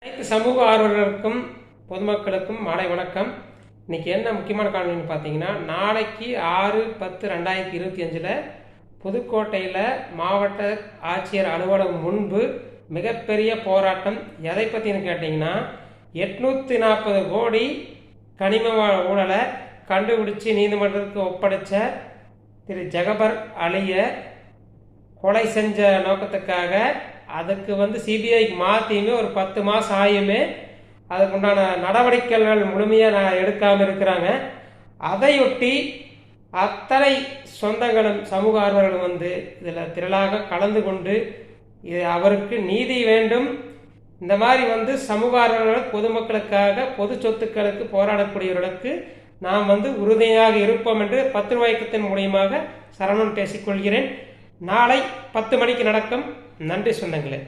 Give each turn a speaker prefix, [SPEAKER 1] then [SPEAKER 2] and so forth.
[SPEAKER 1] அனைத்து சமூக ஆர்வலர்களுக்கும் பொதுமக்களுக்கும் மாலை வணக்கம். இன்னைக்கு என்ன முக்கியமான காணொலின்னு பார்த்தீங்கன்னா, நாளைக்கு 6/10/2025 புதுக்கோட்டையில் மாவட்ட ஆட்சியர் அலுவலகம் முன்பு மிகப்பெரிய போராட்டம். எதை பற்றின்னு கேட்டிங்கன்னா, 840 கோடி கனிம ஊழலை கண்டுபிடிச்சி நீதிமன்றத்துக்கு ஒப்படைச்ச திரு ஜகபர் அலியை கொலை செஞ்ச நோக்கத்துக்காக அதுக்கு சிபிஐக்கு மாற்றியுமே ஒரு 10 மாதம் ஆகியுமே அதுக்குண்டான நடவடிக்கைகள் முழுமையாக எடுக்காமல் இருக்கிறாங்க. அதையொட்டி அத்தனை சொந்தங்களும் சமூக ஆர்வலர்களும் இதில் திரளாக கலந்து கொண்டு இது அவருக்கு நீதி வேண்டும், இந்த மாதிரி சமூக ஆர்வலர்கள் பொதுமக்களுக்காக பொது சொத்துக்களுக்கு போராடக்கூடியவர்களுக்கு நாம் உறுதியாக இருப்போம் என்று பத்திரிகை இயக்கத்தின் மூலியமாக சரவணன் பேசிக்கொள்கிறேன். நாளை 10 மணிக்கு நடக்கும். நன்றி சொந்தங்களே.